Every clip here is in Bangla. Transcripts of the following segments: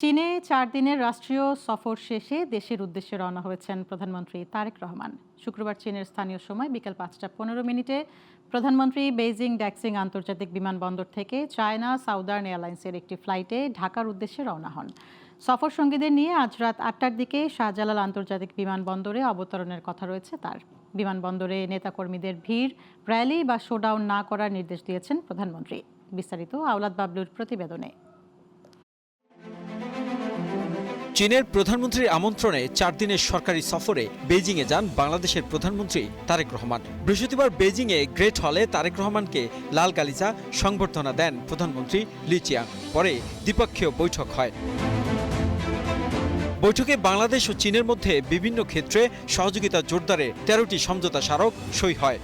চীনে ৪ দিনের রাষ্ট্রীয় সফর শেষে দেশের উদ্দেশ্যে রওনা হয়েছেন প্রধানমন্ত্রী তারেক রহমান। শুক্রবার চীনের স্থানীয় সময় বিকেল ৫টা ১৫ মিনিটে প্রধানমন্ত্রী বেইজিং ড্যাক্সিং আন্তর্জাতিক বিমানবন্দর থেকে চায়না সাউদার্ন এয়ারলাইন্সের একটি ফ্লাইটে ঢাকার উদ্দেশ্যে রওনা হন। সফর সঙ্গীদের নিয়ে আজ রাত ৮টার দিকে শাহজালাল আন্তর্জাতিক বিমানবন্দরে অবতরণের কথা রয়েছে তার। বিমানবন্দরে নেতাকর্মীদের ভিড়, র্যালি বা শোডাউন না করার নির্দেশ দিয়েছেন প্রধানমন্ত্রী। বিস্তারিত আওলাদ বাবলুর প্রতিবেদনে। চীনের প্রধানমন্ত্রীর আমন্ত্রণে ৪ দিনের সরকারি সফরে বেইজিংয়ে যান বাংলাদেশের প্রধানমন্ত্রী তারেক রহমান। বৃহস্পতিবার বেইজিংয়ে গ্রেট হলে তারেক রহমানকে লাল গালিচা সংবর্ধনা দেন প্রধানমন্ত্রী লি চিয়াং। পরে দ্বিপক্ষীয় বৈঠক হয়। বৈঠকে বাংলাদেশ ও চীনের মধ্যে বিভিন্ন ক্ষেত্রে সহযোগিতা জোরদারে ১৩টি সমঝোতা স্মারক সই হয়।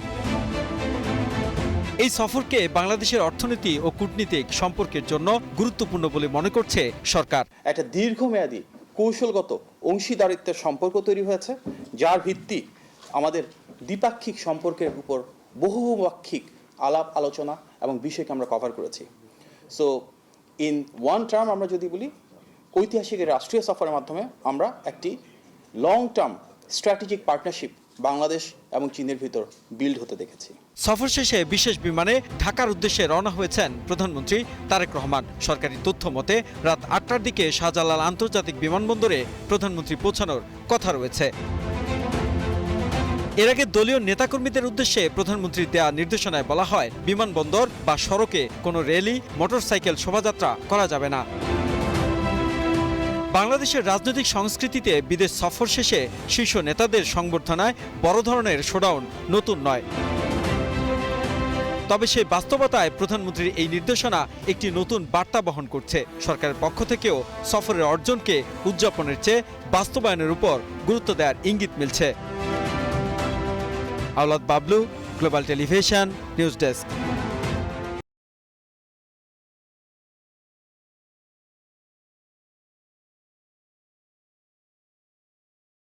এই সফরকে বাংলাদেশের অর্থনীতি ও কূটনীতিক সম্পর্কের জন্য গুরুত্বপূর্ণ বলে মনে করছে সরকার। একটা দীর্ঘমেয়াদী কৌশলগত অংশীদারিত্বের সম্পর্ক তৈরি হয়েছে, যার ভিত্তি আমাদের দ্বিপাক্ষিক সম্পর্কের উপর বহুপাক্ষিক আলাপ আলোচনা এবং বিষয়কে আমরা কভার করেছি। সো ইন ওয়ান টার্ম আমরা যদি বলি, ঐতিহাসিক রাষ্ট্রীয় সফরের মাধ্যমে আমরা একটি long term strategic partnership Bangladesh এবং চীনের ভিতর বিল্ড হতে দেখেছি। সফর শেষে বিশেষ বিমানে ঢাকার উদ্দেশ্যে রওনা হয়েছেন প্রধানমন্ত্রী তারেক রহমান। সরকারি তথ্য মতে রাত ৮টার দিকে শাহজালাল আন্তর্জাতিক বিমানবন্দরে প্রধানমন্ত্রী পৌঁছানোর কথা রয়েছে। এর আগে দলীয় নেতাকর্মীদের উদ্দেশ্যে প্রধানমন্ত্রীর দেয়া নির্দেশনায় বলা হয়, বিমানবন্দর বা সড়কে কোনো র্যালি, মোটরসাইকেল শোভাযাত্রা করা যাবে না। বাংলাদেশের রাজনৈতিক সংস্কৃতিতে বিদেশ সফর শেষে শীর্ষ নেতাদের সংবর্ধনায় বড় ধরনের শোডাউন নতুন নয়। তবে সেই বাস্তবতায় প্রধানমন্ত্রীর এই নির্দেশনা একটি নতুন বার্তা বহন করছে। সরকারের পক্ষ থেকেও সফরের অর্জনকে উদযাপনের চেয়ে বাস্তবায়নের উপর গুরুত্ব দেওয়ার ইঙ্গিত মিলছে। Aulad Bablu, global television, news desk.